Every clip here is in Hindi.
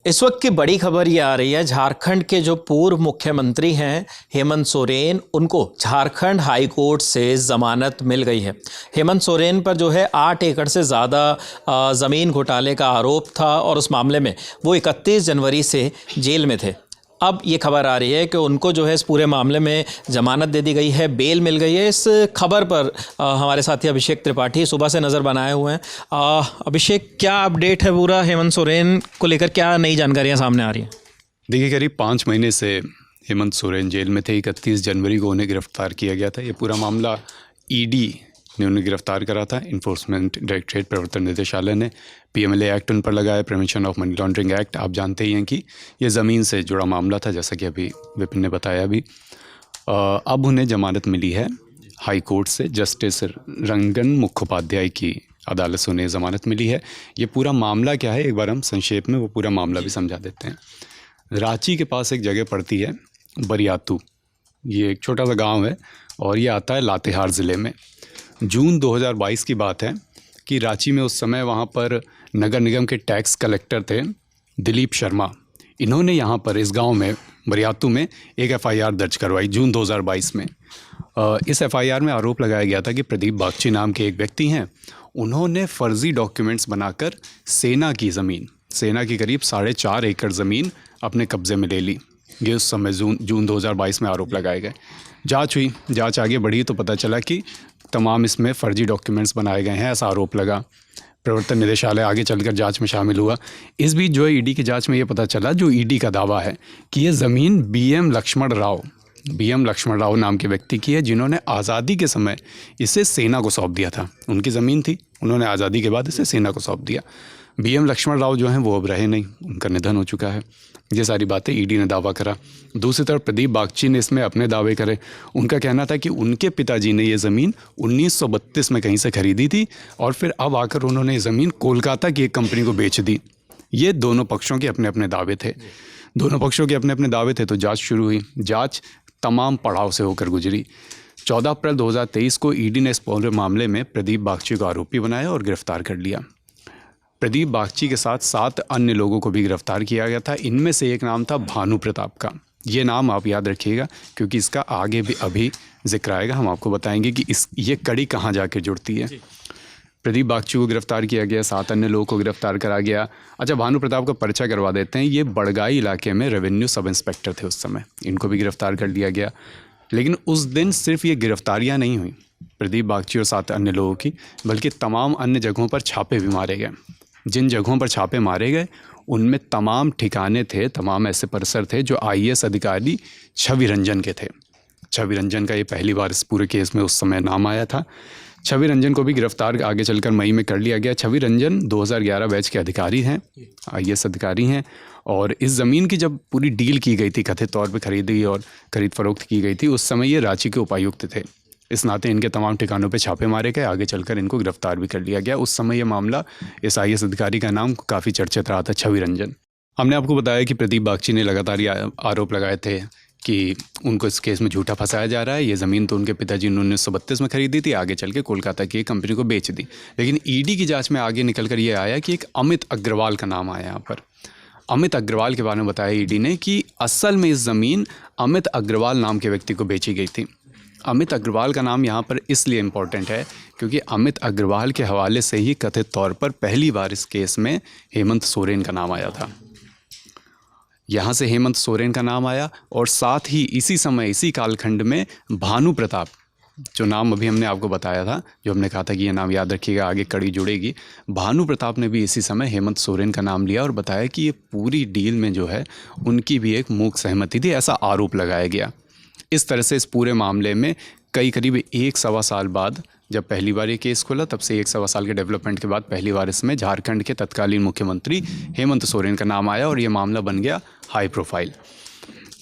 इस वक्त की बड़ी खबर ये आ रही है, झारखंड के जो पूर्व मुख्यमंत्री हैं हेमंत सोरेन, उनको झारखंड हाई कोर्ट से ज़मानत मिल गई है। हेमंत सोरेन पर जो है 8 एकड़ से ज़्यादा ज़मीन घोटाले का आरोप था और उस मामले में वो 31 जनवरी से जेल में थे। अब ये खबर आ रही है कि उनको जो है इस पूरे मामले में ज़मानत दे दी गई है, बेल मिल गई है। इस खबर पर हमारे साथी अभिषेक त्रिपाठी सुबह से नज़र बनाए हुए हैं। अभिषेक, क्या अपडेट है पूरा हेमंत सोरेन को लेकर, क्या नई जानकारियां सामने आ रही हैं? देखिए, करीब 5 महीने से हेमंत सोरेन जेल में थे। 31 जनवरी को उन्हें गिरफ्तार किया गया था। ये पूरा मामला ईडी ने उन्हें गिरफ्तार करा था। इन्फोर्समेंट डायरेक्टरेट प्रवर्तन निदेशालय ने पीएमएलए एक्ट उन पर लगाया, prevention of money laundering act. आप जानते ही हैं कि ये ज़मीन से जुड़ा मामला था, जैसा कि अभी विपिन ने बताया भी। अब उन्हें जमानत मिली है हाई कोर्ट से। जस्टिस रंगन मुखोपाध्याय की अदालत से उन्हें ज़मानत मिली है। ये पूरा मामला क्या है, एक बार हम संक्षेप में वो पूरा मामला भी समझा देते हैं। रांची के पास एक जगह पड़ती है बरियातू। ये एक छोटा सा गांव है और ये आता है लातेहार ज़िले में। जून 2022 की बात है कि रांची में उस समय वहाँ पर नगर निगम के टैक्स कलेक्टर थे दिलीप शर्मा। इन्होंने यहाँ पर इस गांव में बरियातू में एक एफआईआर दर्ज करवाई जून 2022 में। इस एफआईआर में आरोप लगाया गया था कि प्रदीप बागची नाम के एक व्यक्ति हैं, उन्होंने फर्जी डॉक्यूमेंट्स बनाकर सेना की करीब 4.5 एकड़ ज़मीन अपने कब्ज़े में ले ली। ये उस समय जून 2022 में आरोप लगाए गए। जांच हुई, जांच आगे बढ़ी तो पता चला कि तमाम इसमें फर्जी डॉक्यूमेंट्स बनाए गए हैं, ऐसा आरोप लगा। प्रवर्तन निदेशालय आगे चलकर जांच में शामिल हुआ। इस बीच जो है ईडी की जांच में ये पता चला, जो ईडी का दावा है कि ये ज़मीन बीएम लक्ष्मण राव नाम के व्यक्ति की है, जिन्होंने आज़ादी के समय इसे सेना को सौंप दिया था। उनकी ज़मीन थी, उन्होंने आज़ादी के बाद इसे सेना को सौंप दिया। बीएम लक्ष्मण राव जो हैं वो अब रहे नहीं, उनका निधन हो चुका है। ये सारी बातें ईडी ने दावा करा। दूसरी तरफ प्रदीप बागची ने इसमें अपने दावे करे। उनका कहना था कि उनके पिताजी ने ये ज़मीन 1932 में कहीं से खरीदी थी और फिर अब आकर उन्होंने ये ज़मीन कोलकाता की एक कंपनी को बेच दी। ये दोनों पक्षों के अपने अपने दावे थे। तो जांच शुरू हुई। जांच तमाम पड़ाव से होकर गुजरी। 14 अप्रैल 2023 को ईडी ने इस पूरे मामले में प्रदीप बागची को आरोपी बनाया और गिरफ्तार कर लिया। प्रदीप बागची के साथ 7 अन्य लोगों को भी गिरफ्तार किया गया था। इनमें से एक नाम था भानु प्रताप का। ये नाम आप याद रखिएगा क्योंकि इसका आगे भी अभी जिक्र आएगा। हम आपको बताएंगे कि ये कड़ी कहाँ जाकर जुड़ती है। प्रदीप बागची को गिरफ्तार किया गया, 7 अन्य लोगों को गिरफ्तार करा गया। अच्छा, भानु प्रताप का परिचय करवा देते हैं। ये बड़गाई इलाके में रेवेन्यू सब इंस्पेक्टर थे उस समय। इनको भी गिरफ्तार कर लिया गया। लेकिन उस दिन सिर्फ ये गिरफ्तारियाँ नहीं हुई प्रदीप बागची और 7 अन्य लोगों की, बल्कि तमाम अन्य जगहों पर छापे भी मारे गए। जिन जगहों पर छापे मारे गए उनमें तमाम ठिकाने थे, तमाम ऐसे परिसर थे जो आईएएस अधिकारी छवि रंजन के थे। छवि रंजन का ये पहली बार इस पूरे केस में उस समय नाम आया था। छवि रंजन को भी गिरफ्तार आगे चलकर मई में कर लिया गया। छवि रंजन 2011 बैच के अधिकारी हैं, आईएएस अधिकारी हैं। और इस ज़मीन की जब पूरी डील की गई थी, कथित तौर पे खरीदी और खरीद फरोख्त की गई थी, उस समय ये रांची के उपायुक्त थे। इस नाते इनके तमाम ठिकानों पे छापे मारे गए। आगे चलकर इनको गिरफ्तार भी कर लिया गया। उस समय ये मामला, इस आईएएस अधिकारी का नाम काफ़ी चर्चित रहा था, छवि रंजन। हमने आपको बताया कि प्रदीप बागची ने लगातार आरोप लगाए थे कि उनको इस केस में झूठा फंसाया जा रहा है। ये ज़मीन तो उनके पिताजी ने 1932 में खरीदी थी, आगे चल के कोलकाता की एक कंपनी को बेच दी। लेकिन ईडी की जांच में आगे निकल कर ये आया कि एक अमित अग्रवाल का नाम आया यहाँ पर। अमित अग्रवाल के बारे में बताया ईडी ने कि असल में इस ज़मीन अमित अग्रवाल नाम के व्यक्ति को बेची गई थी। अमित अग्रवाल का नाम यहाँ पर इसलिए इम्पोर्टेंट है क्योंकि अमित अग्रवाल के हवाले से ही कथित तौर पर पहली बार इस केस में हेमंत सोरेन का नाम आया था। यहाँ से हेमंत सोरेन का नाम आया और साथ ही इसी समय, इसी कालखंड में भानु प्रताप, जो नाम अभी हमने आपको बताया था, जो हमने कहा था कि ये नाम याद रखिएगा, आगे कड़ी जुड़ेगी। भानु प्रताप ने भी इसी समय हेमंत सोरेन का नाम लिया और बताया कि ये पूरी डील में जो है उनकी भी एक मूक सहमति थी, ऐसा आरोप लगाया गया। इस तरह से इस पूरे मामले में करीब 1-1.25 साल बाद जब पहली बार ये केस खुला, तब से 1-1.25 साल के डेवलपमेंट के बाद पहली बार इसमें झारखंड के तत्कालीन मुख्यमंत्री हेमंत सोरेन का नाम आया और ये मामला बन गया हाई प्रोफाइल।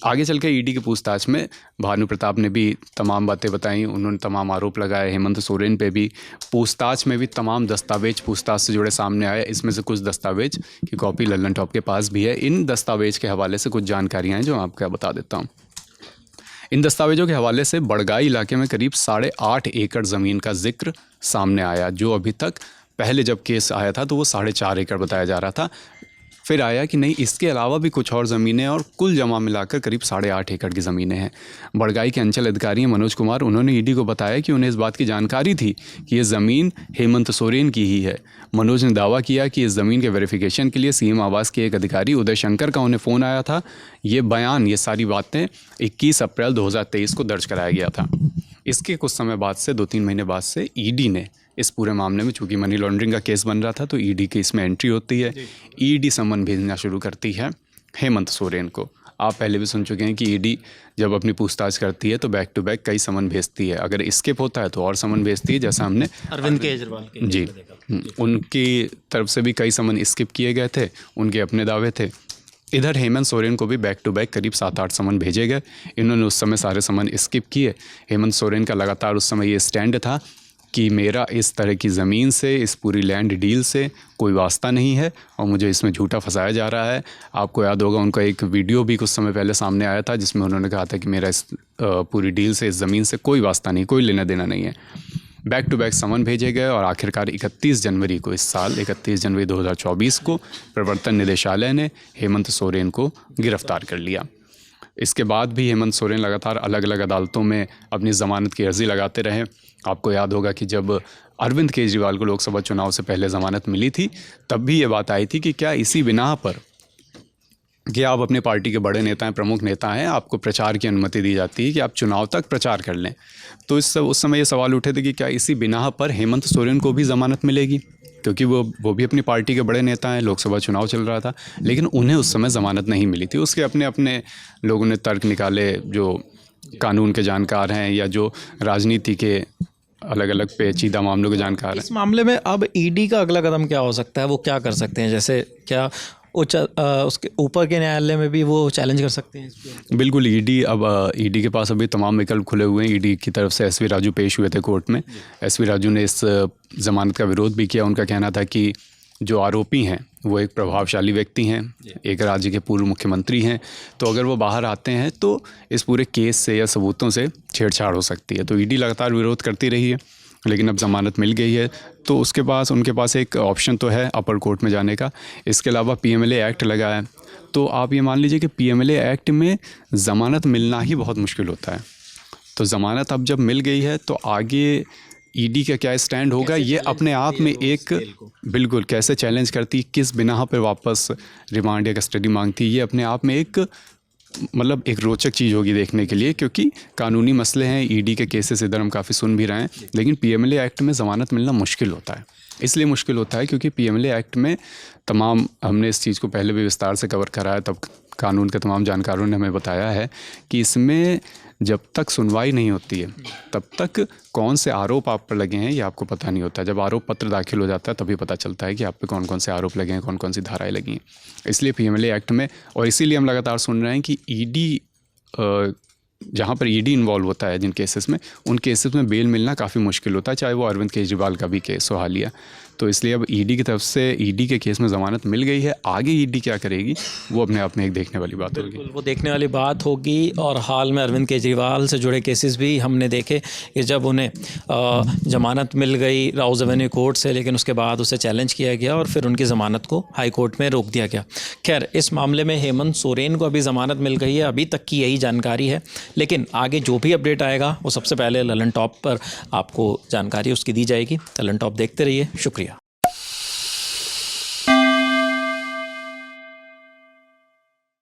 आगे चल के ईडी की पूछताछ में भानु प्रताप ने भी तमाम बातें बताई, उन्होंने तमाम आरोप लगाए। हेमंत सोरेन पे भी पूछताछ में भी तमाम दस्तावेज पूछताछ से जुड़े सामने आए। इसमें से कुछ दस्तावेज की कॉपी लल्लन टॉप के पास भी है। इन दस्तावेज के हवाले से कुछ जानकारियाँ हैं जो आपको बता देता हूँ। इन दस्तावेजों के हवाले से बड़गाई इलाके में करीब 8.5 एकड़ ज़मीन का जिक्र सामने आया, जो अभी तक, पहले जब केस आया था तो वो 4.5 एकड़ बताया जा रहा था। फिर आया कि नहीं, इसके अलावा भी कुछ और ज़मीनें और कुल जमा मिलाकर करीब 8.5 एकड़ की ज़मीनें हैं। बड़गाई के अंचल अधिकारी हैं मनोज कुमार, उन्होंने ईडी को बताया कि उन्हें इस बात की जानकारी थी कि ये ज़मीन हेमंत सोरेन की ही है। मनोज ने दावा किया कि इस ज़मीन के वेरिफिकेशन के लिए सीएम आवास के एक अधिकारी उदय शंकर का उन्हें फ़ोन आया था। ये बयान, ये सारी बातें 21 अप्रैल 2023 को दर्ज कराया गया था। इसके कुछ समय बाद से, 2-3 महीने बाद से ईडी ने इस पूरे मामले में, चूंकि मनी लॉन्ड्रिंग का केस बन रहा था, तो ईडी की इसमें एंट्री होती है। ईडी समन भेजना शुरू करती है हेमंत सोरेन को। आप पहले भी सुन चुके हैं कि ईडी जब अपनी पूछताछ करती है तो बैक टू बैक कई समन भेजती है। अगर स्किप होता है तो और समन भेजती है, जैसा हमने अरविंद केजरीवाल के जी उनकी तरफ से भी कई समन स्किप किए गए थे, उनके अपने दावे थे। इधर हेमंत सोरेन को भी बैक टू बैक करीब 7-8 समन भेजे गए। इन्होंने उस समय सारे समन स्किप किए। हेमंत सोरेन का लगातार उस समय ये स्टैंड था कि मेरा इस तरह की ज़मीन से, इस पूरी लैंड डील से कोई वास्ता नहीं है और मुझे इसमें झूठा फंसाया जा रहा है। आपको याद होगा, उनका एक वीडियो भी कुछ समय पहले सामने आया था जिसमें उन्होंने कहा था कि मेरा इस पूरी डील से, इस ज़मीन से कोई वास्ता नहीं, कोई लेना देना नहीं है। बैक टू बैक समन भेजे गए और आखिरकार 31 जनवरी को, इस साल 31 जनवरी 2024 को प्रवर्तन निदेशालय ने हेमंत सोरेन को गिरफ्तार कर लिया। इसके बाद भी हेमंत सोरेन लगातार अलग अलग अदालतों में अपनी ज़मानत की अर्ज़ी लगाते रहे। आपको याद होगा कि जब अरविंद केजरीवाल को लोकसभा चुनाव से पहले ज़मानत मिली थी, तब भी ये बात आई थी कि क्या इसी बिना पर कि आप अपने पार्टी के बड़े नेता हैं, प्रमुख नेता हैं, आपको प्रचार की अनुमति दी जाती है कि आप चुनाव तक प्रचार कर लें। तो उस समय ये सवाल उठे थे कि क्या इसी बिना पर हेमंत सोरेन को भी ज़मानत मिलेगी, क्योंकि वो भी अपनी पार्टी के बड़े नेता हैं, लोकसभा चुनाव चल रहा था, लेकिन उन्हें उस समय ज़मानत नहीं मिली थी। उसके अपने अपने लोगों ने तर्क निकाले, जो कानून के जानकार हैं या जो राजनीति के अलग अलग पेचीदा मामलों के जानकार हैं। इस मामले में अब ईडी का अगला कदम क्या हो सकता है? वो क्या कर सकते हैं? जैसे क्या उसके ऊपर के न्यायालय में भी वो चैलेंज कर सकते हैं? बिल्कुल, ईडी के पास अभी तमाम विकल्प खुले हुए हैं। ईडी की तरफ से एसवी राजू पेश हुए थे कोर्ट में। एसवी राजू ने इस ज़मानत का विरोध भी किया। उनका कहना था कि जो आरोपी हैं वो एक प्रभावशाली व्यक्ति हैं, एक राज्य के पूर्व मुख्यमंत्री हैं, तो अगर वो बाहर आते हैं तो इस पूरे केस से या सबूतों से छेड़छाड़ हो सकती है। तो ईडी लगातार विरोध करती रही है, लेकिन अब ज़मानत मिल गई है तो उनके पास एक ऑप्शन तो है अपर कोर्ट में जाने का। इसके अलावा पीएमएलए एक्ट लगा है, तो आप ये मान लीजिए कि पीएमएलए एक्ट में ज़मानत मिलना ही बहुत मुश्किल होता है। तो ज़मानत अब जब मिल गई है तो आगे ईडी का क्या स्टैंड होगा, ये अपने आप में एक बिल्कुल कैसे चैलेंज करती, किस बिना पर वापस रिमांड या कस्टडी मांगती, ये अपने आप में एक एक रोचक चीज़ होगी देखने के लिए, क्योंकि कानूनी मसले हैं। ईडी के केसेस इधर हम काफ़ी सुन भी रहे हैं, लेकिन पीएमएलए एक्ट में ज़मानत मिलना मुश्किल होता है। इसलिए मुश्किल होता है क्योंकि पीएमएलए एक्ट में हमने इस चीज़ को पहले भी विस्तार से कवर करा है, तब कानून के तमाम जानकारों ने हमें बताया है कि इसमें जब तक सुनवाई नहीं होती है तब तक कौन से आरोप आप पर लगे हैं ये आपको पता नहीं होता। जब आरोप पत्र दाखिल हो जाता है तभी पता चलता है कि आप पे कौन कौन से आरोप लगे हैं, कौन कौन सी धाराएं लगी हैं। इसलिए पीएमएलए एक्ट में, और इसीलिए हम लगातार सुन रहे हैं कि ईडी, जहाँ पर ईडी इन्वॉल्व होता है जिन केसेस में, उन केसेस में बेल मिलना काफ़ी मुश्किल होता है, चाहे वो अरविंद केजरीवाल का भी केस हो हालिया। तो इसलिए अब ईडी की तरफ से ईडी के केस में ज़मानत मिल गई है। आगे ईडी क्या करेगी वो अपने आप में एक देखने वाली बात होगी। वो देखने वाली बात होगी। और हाल में अरविंद केजरीवाल से जुड़े केसेस भी हमने देखे कि जब उन्हें ज़मानत मिल गई राउज़ एवेन्यू कोर्ट से, लेकिन उसके बाद उसे चैलेंज किया गया और फिर उनकी ज़मानत को हाई कोर्ट में रोक दिया गया। खैर, इस मामले में हेमंत सोरेन को अभी ज़मानत मिल गई है, अभी तक की यही जानकारी है, लेकिन आगे जो भी अपडेट आएगा वो सबसे पहले ललन टॉप पर आपको जानकारी उसकी दी जाएगी। ललन टॉप देखते रहिए। शुक्रिया।